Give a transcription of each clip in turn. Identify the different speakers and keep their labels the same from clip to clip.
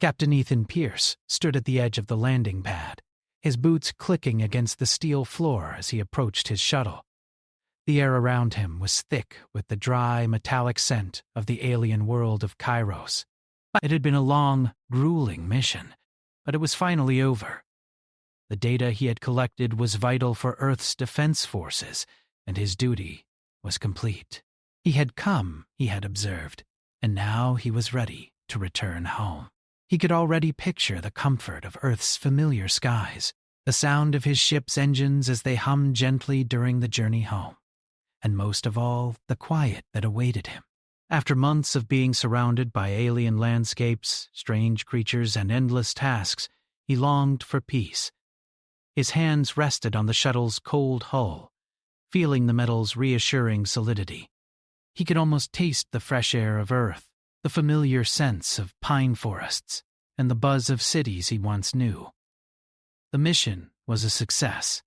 Speaker 1: Captain Ethan Pierce stood at the edge of the landing pad, his boots clicking against the steel floor as he approached his shuttle. The air around him was thick with the dry, metallic scent of the alien world of Kairos. It had been a long, grueling mission, but it was finally over. The data he had collected was vital for Earth's defense forces, and his duty was complete. He had come, he had observed, and now he was ready to return home. He could already picture the comfort of Earth's familiar skies, the sound of his ship's engines as they hummed gently during the journey home, and most of all, the quiet that awaited him. After months of being surrounded by alien landscapes, strange creatures, and endless tasks, he longed for peace. His hands rested on the shuttle's cold hull, feeling the metal's reassuring solidity. He could almost taste the fresh air of Earth, the familiar sense of pine forests, and the buzz of cities he once knew. The mission was a success.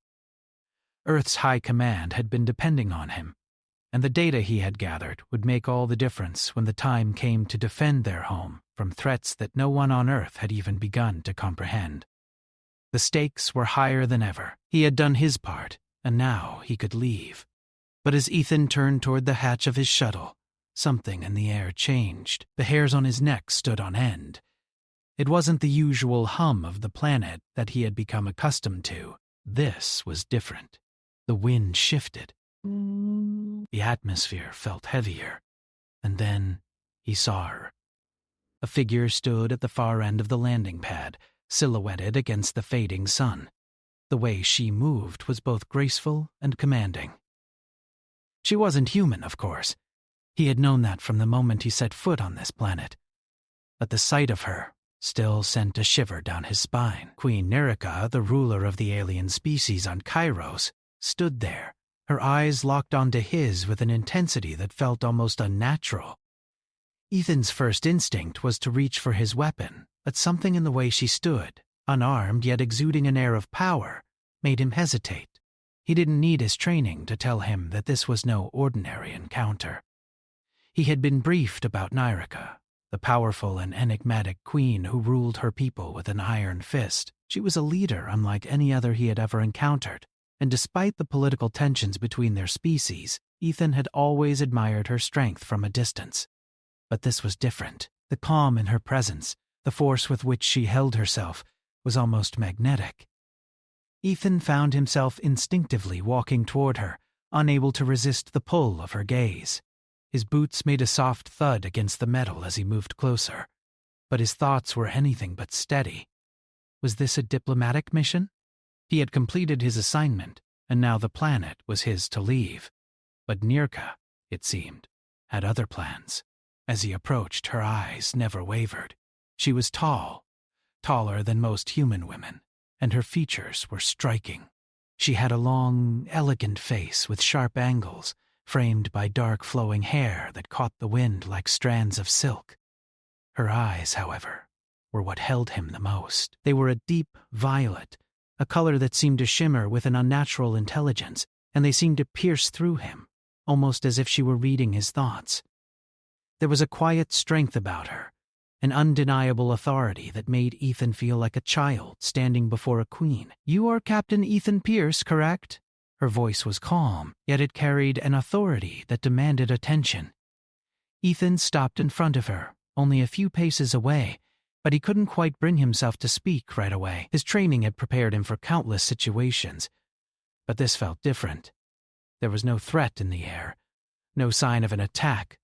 Speaker 1: Earth's high command had been depending on him, and the data he had gathered would make all the difference when the time came to defend their home from threats that no one on Earth had even begun to comprehend. The stakes were higher than ever. He had done his part, and now he could leave. But as Ethan turned toward the hatch of his shuttle, something in the air changed. The hairs on his neck stood on end. It wasn't the usual hum of the planet that he had become accustomed to. This was different. The wind shifted. The atmosphere felt heavier. And then he saw her. A figure stood at the far end of the landing pad, silhouetted against the fading sun. The way she moved was both graceful and commanding. She wasn't human, of course. He had known that from the moment he set foot on this planet. But the sight of her still sent a shiver down his spine. Queen Nerica, the ruler of the alien species on Kairos, stood there, her eyes locked onto his with an intensity that felt almost unnatural. Ethan's first instinct was to reach for his weapon, but something in the way she stood, unarmed yet exuding an air of power, made him hesitate. He didn't need his training to tell him that this was no ordinary encounter. He had been briefed about Nerica, the powerful and enigmatic queen who ruled her people with an iron fist. She was a leader unlike any other he had ever encountered, and despite the political tensions between their species, Ethan had always admired her strength from a distance. But this was different. The calm in her presence, the force with which she held herself, was almost magnetic. Ethan found himself instinctively walking toward her, unable to resist the pull of her gaze. His boots made a soft thud against the metal as he moved closer, but his thoughts were anything but steady. Was this a diplomatic mission? He had completed his assignment, and now the planet was his to leave. But Nirka, it seemed, had other plans. As he approached, her eyes never wavered. She was tall, taller than most human women, and her features were striking. She had a long, elegant face with sharp angles, framed by dark flowing hair that caught the wind like strands of silk. Her eyes, however, were what held him the most. They were a deep violet, a color that seemed to shimmer with an unnatural intelligence, and they seemed to pierce through him, almost as if she were reading his thoughts. There was a quiet strength about her, an undeniable authority that made Ethan feel like a child standing before a queen. "You are Captain Ethan Pierce, correct?" Her voice was calm, yet it carried an authority that demanded attention. Ethan stopped in front of her, only a few paces away, but he couldn't quite bring himself to speak right away. His training had prepared him for countless situations, but this felt different. There was no threat in the air, no sign of an attack,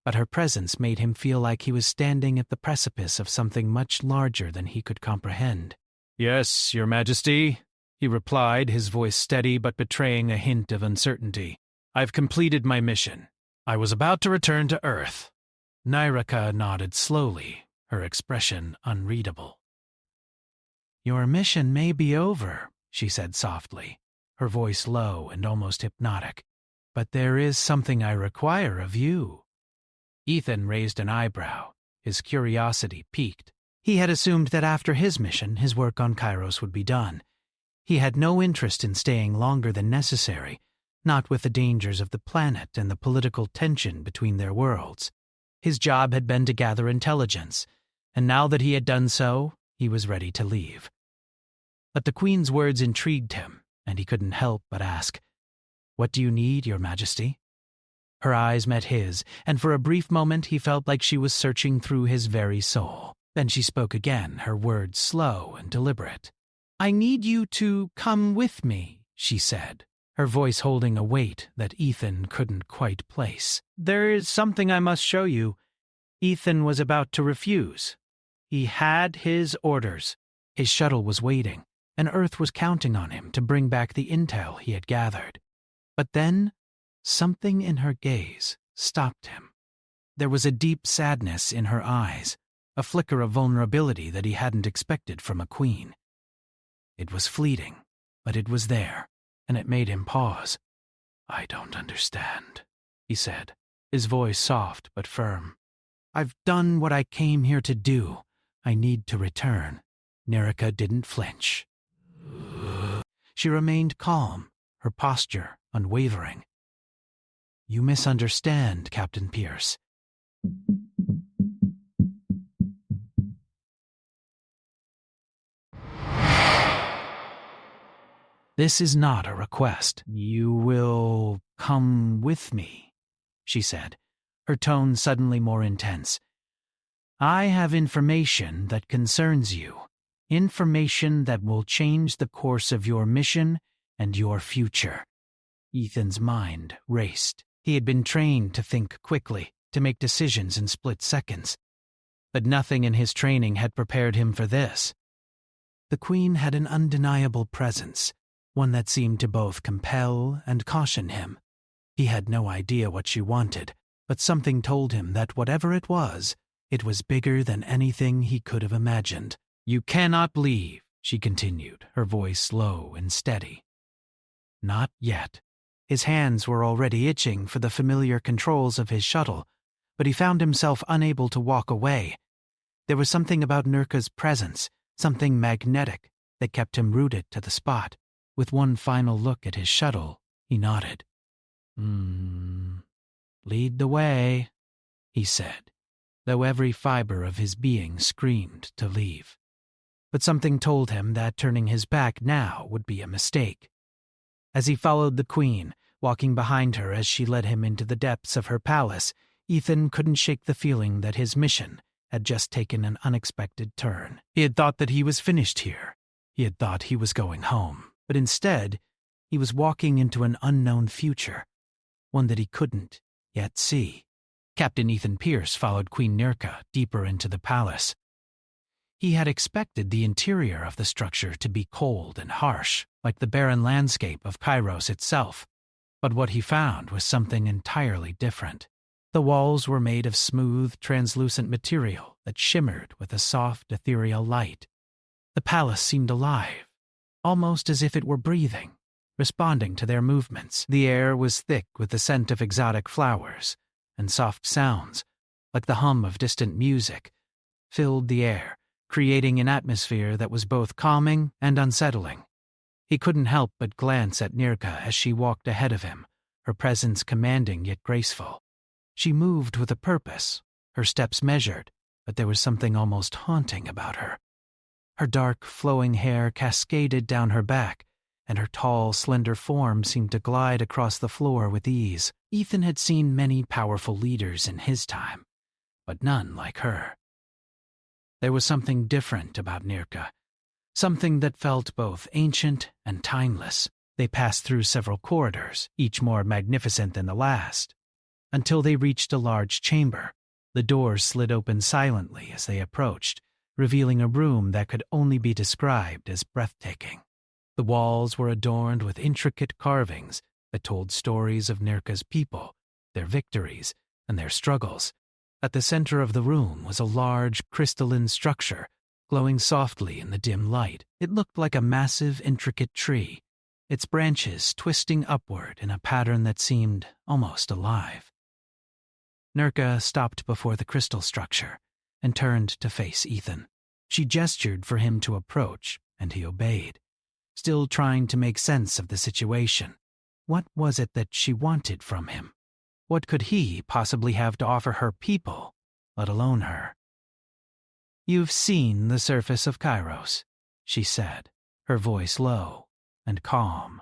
Speaker 1: but her presence made him feel like he was standing at the precipice of something much larger than he could comprehend. "Yes, Your Majesty," he replied, his voice steady but betraying a hint of uncertainty. "I've completed my mission. I was about to return to Earth." Nerica nodded slowly, her expression unreadable. "Your mission may be over," she said softly, her voice low and almost hypnotic, "but there is something I require of you." Ethan raised an eyebrow, his curiosity piqued. He had assumed that after his mission, his work on Kairos would be done. He had no interest in staying longer than necessary, not with the dangers of the planet and the political tension between their worlds. His job had been to gather intelligence, and now that he had done so, he was ready to leave. But the Queen's words intrigued him, and he couldn't help but ask, "What do you need, Your Majesty?" Her eyes met his, and for a brief moment he felt like she was searching through his very soul. Then she spoke again, her words slow and deliberate. "I need you to come with me," she said, her voice holding a weight that Ethan couldn't quite place. "There is something I must show you." Ethan was about to refuse. He had his orders. His shuttle was waiting, and Earth was counting on him to bring back the intel he had gathered. But then, something in her gaze stopped him. There was a deep sadness in her eyes, a flicker of vulnerability that he hadn't expected from a queen. It was fleeting, but it was there, and it made him pause. "I don't understand," he said, his voice soft but firm. "I've done what I came here to do. I need to return." Nerica didn't flinch. She remained calm, her posture unwavering. "You misunderstand, Captain Pierce." "This is not a request. You will come with me," she said, her tone suddenly more intense. "I have information that concerns you, information that will change the course of your mission and your future." Ethan's mind raced. He had been trained to think quickly, to make decisions in split seconds. But nothing in his training had prepared him for this. The Queen had an undeniable presence, one that seemed to both compel and caution him. He had no idea what she wanted, but something told him that whatever it was bigger than anything he could have imagined. "You cannot leave," she continued, her voice low and steady. Not yet. His hands were already itching for the familiar controls of his shuttle, but he found himself unable to walk away. There was something about Nerica's presence, something magnetic, that kept him rooted to the spot. With one final look at his shuttle, he nodded. Lead the way," he said, though every fiber of his being screamed to leave. But something told him that turning his back now would be a mistake. As he followed the Queen, walking behind her as she led him into the depths of her palace, Ethan couldn't shake the feeling that his mission had just taken an unexpected turn. He had thought that he was finished here. He had thought he was going home. But instead, he was walking into an unknown future, one that he couldn't yet see. Captain Ethan Pierce followed Queen Nerica deeper into the palace. He had expected the interior of the structure to be cold and harsh, like the barren landscape of Kairos itself. But what he found was something entirely different. The walls were made of smooth, translucent material that shimmered with a soft, ethereal light. The palace seemed alive, almost as if it were breathing, responding to their movements. The air was thick with the scent of exotic flowers, and soft sounds, like the hum of distant music, filled the air, creating an atmosphere that was both calming and unsettling. He couldn't help but glance at Nerica as she walked ahead of him, her presence commanding yet graceful. She moved with a purpose, her steps measured, but there was something almost haunting about her. Her dark, flowing hair cascaded down her back, and her tall, slender form seemed to glide across the floor with ease. Ethan had seen many powerful leaders in his time, but none like her. There was something different about Nerica, something that felt both ancient and timeless. They passed through several corridors, each more magnificent than the last, until they reached a large chamber. The doors slid open silently as they approached, revealing a room that could only be described as breathtaking. The walls were adorned with intricate carvings that told stories of Nerica's people, their victories, and their struggles. At the center of the room was a large, crystalline structure, glowing softly in the dim light. It looked like a massive, intricate tree, its branches twisting upward in a pattern that seemed almost alive. Nerica stopped before the crystal structure and turned to face Ethan. She gestured for him to approach, and he obeyed, still trying to make sense of the situation. What was it that she wanted from him? What could he possibly have to offer her people, let alone her? "You've seen the surface of Kairos," she said, her voice low and calm.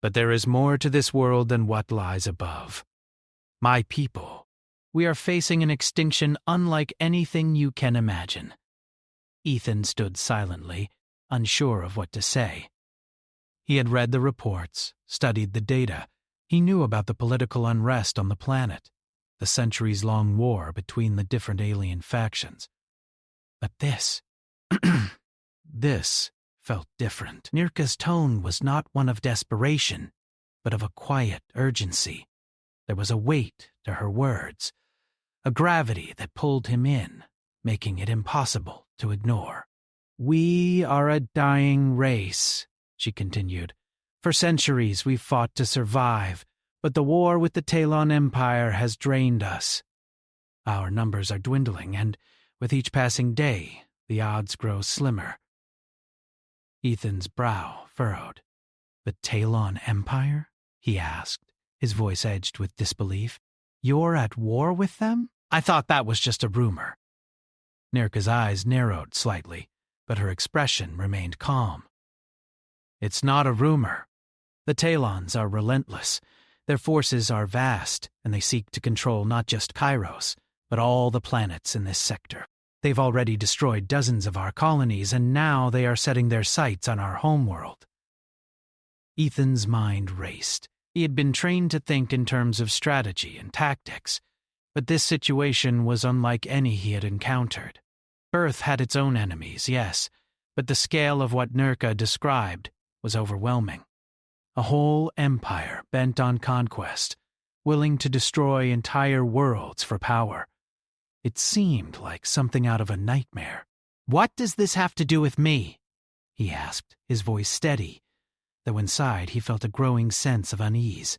Speaker 1: "But there is more to this world than what lies above. My people, we are facing an extinction unlike anything you can imagine." Ethan stood silently, unsure of what to say. He had read the reports, studied the data. He knew about the political unrest on the planet, the centuries-long war between the different alien factions. But this felt different. Nirka's tone was not one of desperation, but of a quiet urgency. There was a weight to her words, a gravity that pulled him in, making it impossible to ignore. "We are a dying race," she continued. "For centuries we've fought to survive, but the war with the Talon Empire has drained us. Our numbers are dwindling, and with each passing day, the odds grow slimmer." Ethan's brow furrowed. "The Talon Empire?" he asked, his voice edged with disbelief. "You're at war with them? I thought that was just a rumor." Nirka's eyes narrowed slightly, but her expression remained calm. "It's not a rumor. The Talons are relentless. Their forces are vast, and they seek to control not just Kairos, but all the planets in this sector. They've already destroyed dozens of our colonies, and now they are setting their sights on our homeworld." Ethan's mind raced. He had been trained to think in terms of strategy and tactics, but this situation was unlike any he had encountered. Earth had its own enemies, yes, but the scale of what Nirka described was overwhelming. A whole empire bent on conquest, willing to destroy entire worlds for power. It seemed like something out of a nightmare. "What does this have to do with me?" he asked, his voice steady, though inside he felt a growing sense of unease.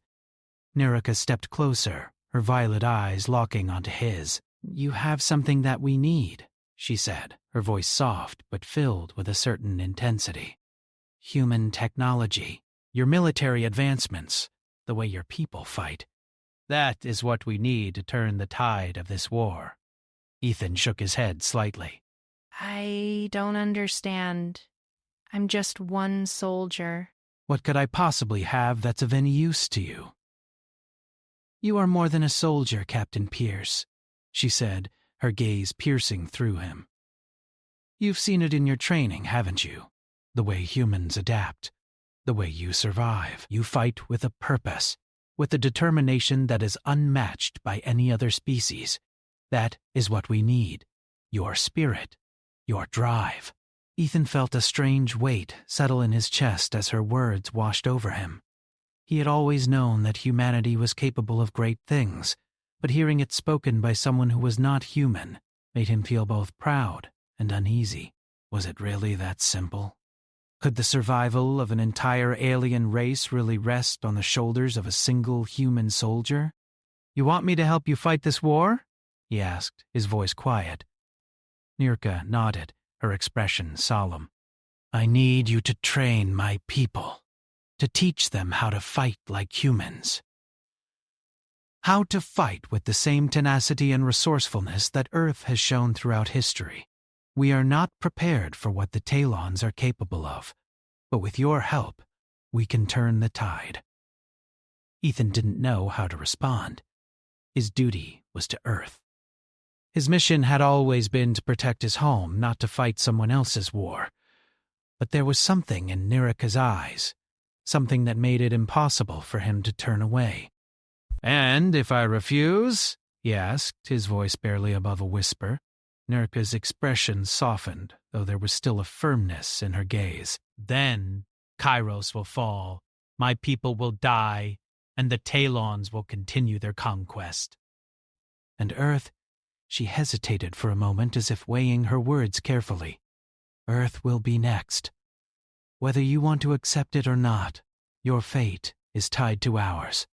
Speaker 1: Nirka stepped closer, her violet eyes locking onto his. "You have something that we need," she said, her voice soft but filled with a certain intensity. "Human technology. Your military advancements, the way your people fight. That is what we need to turn the tide of this war." Ethan shook his head slightly.
Speaker 2: "I don't understand. I'm just one soldier."
Speaker 1: "What could I possibly have that's of any use to you?" "You are more than a soldier, Captain Pierce," she said, her gaze piercing through him. "You've seen it in your training, haven't you? The way humans adapt. The way you survive. You fight with a purpose, with a determination that is unmatched by any other species. That is what we need. Your spirit. Your drive." Ethan felt a strange weight settle in his chest as her words washed over him. He had always known that humanity was capable of great things, but hearing it spoken by someone who was not human made him feel both proud and uneasy. Was it really that simple? Could the survival of an entire alien race really rest on the shoulders of a single human soldier? "You want me to help you fight this war?" he asked, his voice quiet. Nirka nodded, her expression solemn. "I need you to train my people, to teach them how to fight like humans. How to fight with the same tenacity and resourcefulness that Earth has shown throughout history. We are not prepared for what the Talons are capable of, but with your help, we can turn the tide." Ethan didn't know how to respond. His duty was to Earth. His mission had always been to protect his home, not to fight someone else's war. But there was something in Nirka's eyes, something that made it impossible for him to turn away. "And if I refuse?" he asked, his voice barely above a whisper. Nirka's expression softened, though there was still a firmness in her gaze. "Then Kairos will fall, my people will die, and the Talons will continue their conquest." And Earth, she hesitated for a moment as if weighing her words carefully. "Earth will be next. Whether you want to accept it or not, your fate is tied to ours.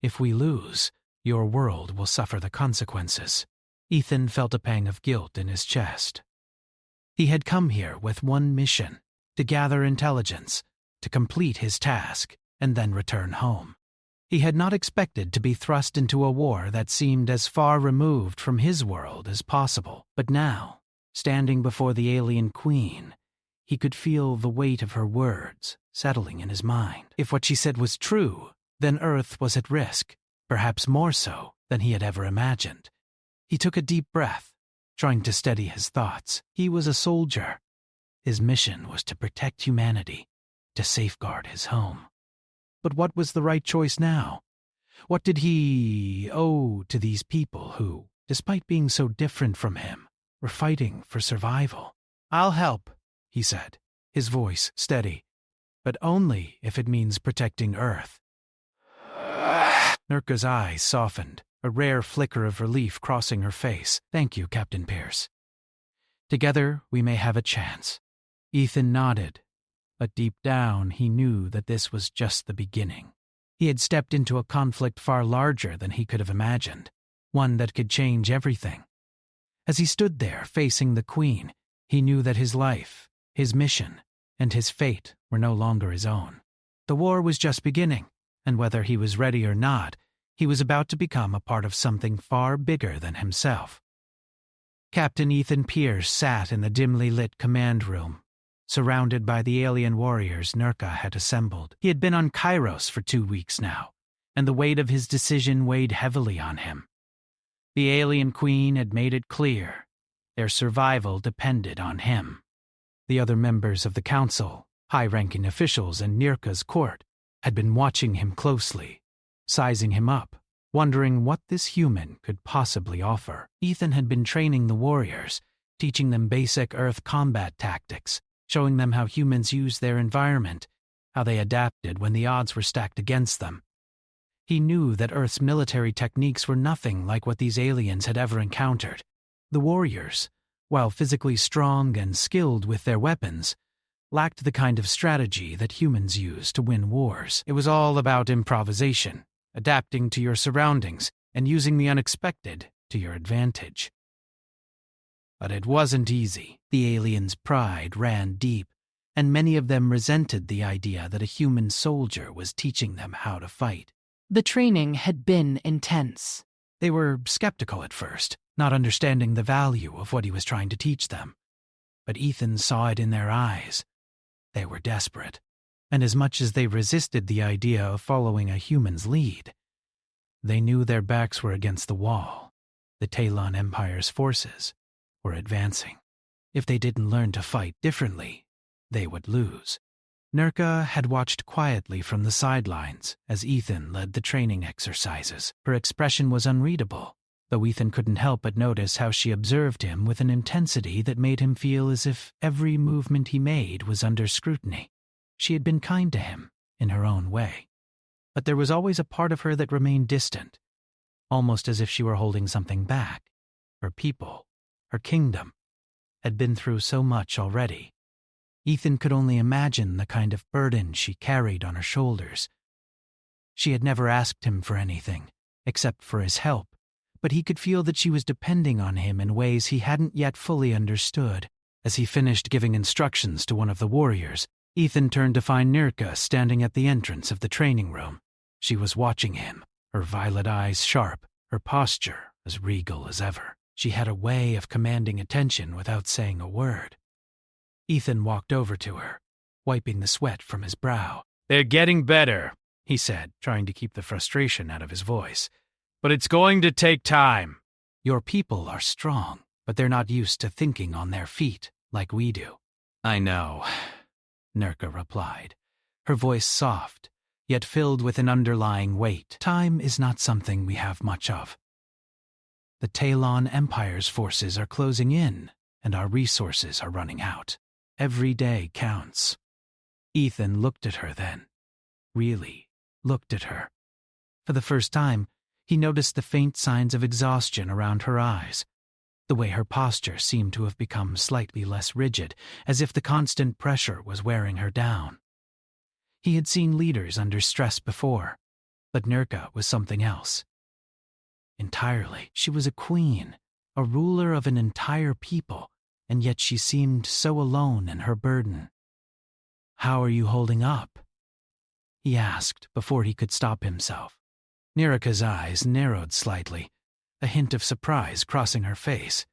Speaker 1: If we lose, your world will suffer the consequences." Ethan felt a pang of guilt in his chest. He had come here with one mission, to gather intelligence, to complete his task, and then return home. He had not expected to be thrust into a war that seemed as far removed from his world as possible. But now, Standing before the alien queen, he could feel the weight of her words settling in his mind. If what she said was true, then Earth was at risk, perhaps more so than he had ever imagined. He took a deep breath, trying to steady his thoughts. He was a soldier. His mission was to protect humanity, to safeguard his home. But what was the right choice now? What did he owe to these people who, despite being so different from him, were fighting for survival? "I'll help," he said, his voice steady, "but only if it means protecting Earth." Nurka's eyes softened, a rare flicker of relief crossing her face. "Thank you, Captain Pierce. Together we may have a chance." Ethan nodded, but deep down he knew that this was just the beginning. He had stepped into a conflict far larger than he could have imagined, one that could change everything. As he stood there facing the Queen, he knew that his life, his mission, and his fate were no longer his own. The war was just beginning, and whether he was ready or not, he was about to become a part of something far bigger than himself. Captain Ethan Pierce sat in the dimly lit command room, surrounded by the alien warriors Nurka had assembled. He had been on Kairos for 2 weeks now, and the weight of his decision weighed heavily on him. The alien queen had made it clear their survival depended on him. The other members of the council, high-ranking officials in Nirka's court, had been watching him closely, sizing him up, wondering what this human could possibly offer. Ethan had been training the warriors, teaching them basic Earth combat tactics, showing them how humans used their environment, how they adapted when the odds were stacked against them. He knew that Earth's military techniques were nothing like what these aliens had ever encountered. The warriors, while physically strong and skilled with their weapons, lacked the kind of strategy that humans use to win wars. It was all about improvisation, adapting to your surroundings, and using the unexpected to your advantage. But it wasn't easy. The aliens' pride ran deep, and many of them resented the idea that a human soldier was teaching them how to fight.
Speaker 2: The training had been intense.
Speaker 1: They were skeptical at first, not understanding the value of what he was trying to teach them. But Ethan saw it in their eyes. They were desperate, and as much as they resisted the idea of following a human's lead, they knew their backs were against the wall. The Talon Empire's forces were advancing. If they didn't learn to fight differently, they would lose. Nurka had watched quietly from the sidelines as Ethan led the training exercises. Her expression was unreadable, though Ethan couldn't help but notice how she observed him with an intensity that made him feel as if every movement he made was under scrutiny. She had been kind to him, in her own way. But there was always a part of her that remained distant, almost as if she were holding something back. Her people, her kingdom, had been through so much already. Ethan could only imagine the kind of burden she carried on her shoulders. She had never asked him for anything, except for his help, but he could feel that she was depending on him in ways he hadn't yet fully understood. As he finished giving instructions to one of the warriors, Ethan turned to find Nurka standing at the entrance of the training room. She was watching him, her violet eyes sharp, her posture as regal as ever. She had a way of commanding attention without saying a word. Ethan walked over to her, wiping the sweat from his brow. "They're getting better," he said, trying to keep the frustration out of his voice. "But it's going to take time." "Your people are strong, but they're not used to thinking on their feet like we do." "I know," Nurka replied, her voice soft, yet filled with an underlying weight. "Time is not something we have much of. The Talon Empire's forces are closing in, and our resources are running out. Every day counts." Ethan looked at her then. Really looked at her. For the first time, he noticed the faint signs of exhaustion around her eyes. The way her posture seemed to have become slightly less rigid, as if the constant pressure was wearing her down. He had seen leaders under stress before, but Nurka was something else. Entirely, she was a queen, a ruler of an entire people, and yet she seemed so alone in her burden. "How are you holding up?" he asked before he could stop himself. Nirika's eyes narrowed slightly, a hint of surprise crossing her face.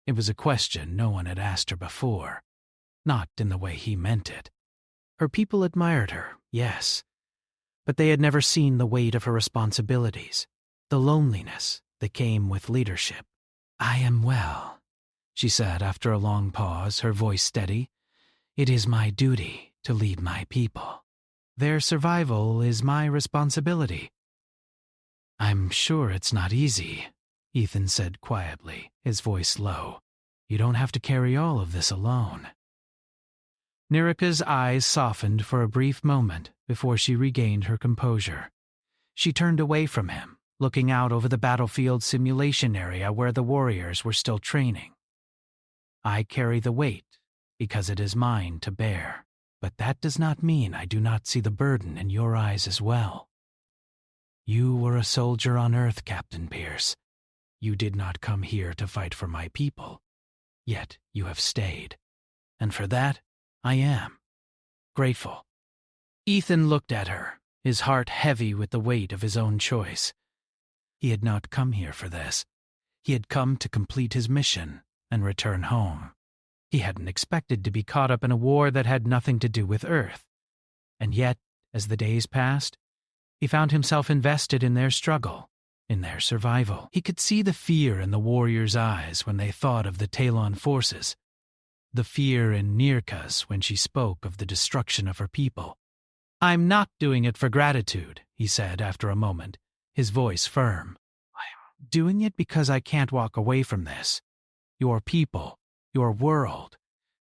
Speaker 1: It was a question no one had asked her before, not in the way he meant it. Her people admired her, yes, but they had never seen the weight of her responsibilities, the loneliness that came with leadership. "I am well," she said after a long pause, her voice steady. "It is my duty to lead my people. Their survival is my responsibility." "I'm sure it's not easy," Ethan said quietly, his voice low. "You don't have to carry all of this alone." Nirika's eyes softened for a brief moment before she regained her composure. She turned away from him, looking out over the battlefield simulation area where the warriors were still training. "I carry the weight because it is mine to bear, but that does not mean I do not see the burden in your eyes as well. You were a soldier on Earth, Captain Pierce. You did not come here to fight for my people, yet you have stayed, and for that I am grateful." Ethan looked at her, his heart heavy with the weight of his own choice. He had not come here for this. He had come to complete his mission and return home. He hadn't expected to be caught up in a war that had nothing to do with Earth. And yet, as the days passed, he found himself invested in their struggle, in their survival. He could see the fear in the warriors' eyes when they thought of the Talon forces, the fear in Nirka's when she spoke of the destruction of her people. "I'm not doing it for gratitude," he said after a moment, his voice firm. "I'm doing it because I can't walk away from this. Your people, your world,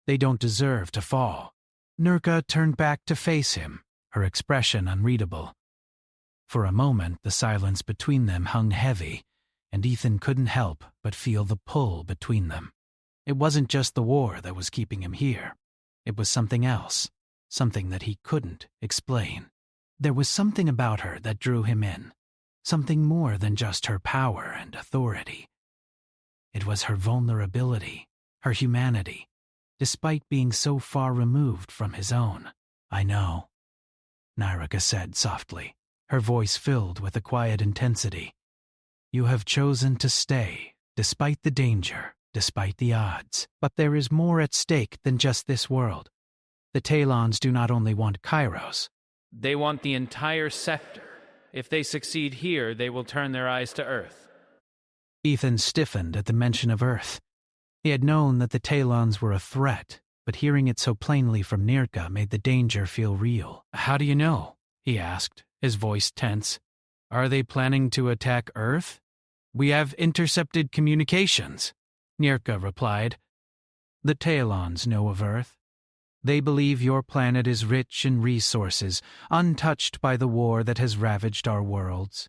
Speaker 1: they don't deserve to fall." Nirka turned back to face him, her expression unreadable. For a moment, the silence between them hung heavy, and Ethan couldn't help but feel the pull between them. It wasn't just the war that was keeping him here. It was something else, something that he couldn't explain. There was something about her that drew him in, something more than just her power and authority. It was her vulnerability, her humanity, despite being so far removed from his own. "I know," Nirika said softly, her voice filled with a quiet intensity. "You have chosen to stay, despite the danger, despite the odds. But there is more at stake than just this world. The Talons do not only want Kairos.
Speaker 3: They want the entire sector. If they succeed here, they will turn their eyes to Earth."
Speaker 1: Ethan stiffened at the mention of Earth. He had known that the Talons were a threat, but hearing it so plainly from Nirka made the danger feel real. "How do you know?" he asked, his voice tense. "Are they planning to attack Earth?" "We have intercepted communications," Nirka replied. "The Talons know of Earth. They believe your planet is rich in resources, untouched by the war that has ravaged our worlds.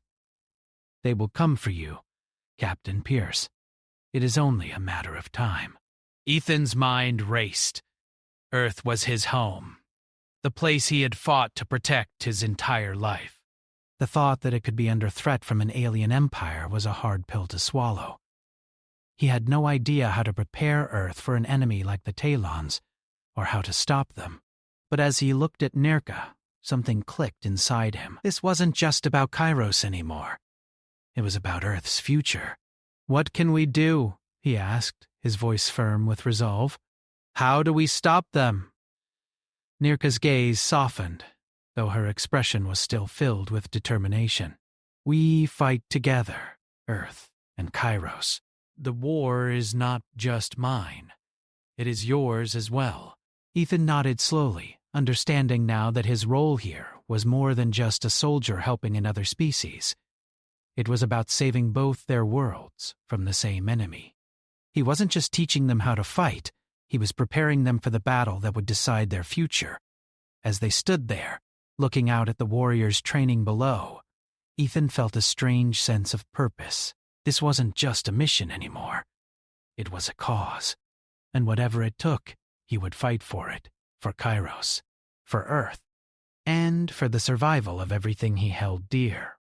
Speaker 1: They will come for you, Captain Pierce. It is only a matter of time." Ethan's mind raced. Earth was his home, the place he had fought to protect his entire life. The thought that it could be under threat from an alien empire was a hard pill to swallow. He had no idea how to prepare Earth for an enemy like the Talons, or how to stop them. But as he looked at Nirka, something clicked inside him. This wasn't just about Kairos anymore. It was about Earth's future. "What can we do?" he asked, his voice firm with resolve. "How do we stop them?" Nirka's gaze softened, though her expression was still filled with determination. "We fight together, Earth and Kairos. The war is not just mine. It is yours as well." Ethan nodded slowly, understanding now that his role here was more than just a soldier helping another species. It was about saving both their worlds from the same enemy. He wasn't just teaching them how to fight, he was preparing them for the battle that would decide their future. As they stood there, looking out at the warriors training below, Ethan felt a strange sense of purpose. This wasn't just a mission anymore. It was a cause. And whatever it took, he would fight for it, for Kairos, for Earth, and for the survival of everything he held dear.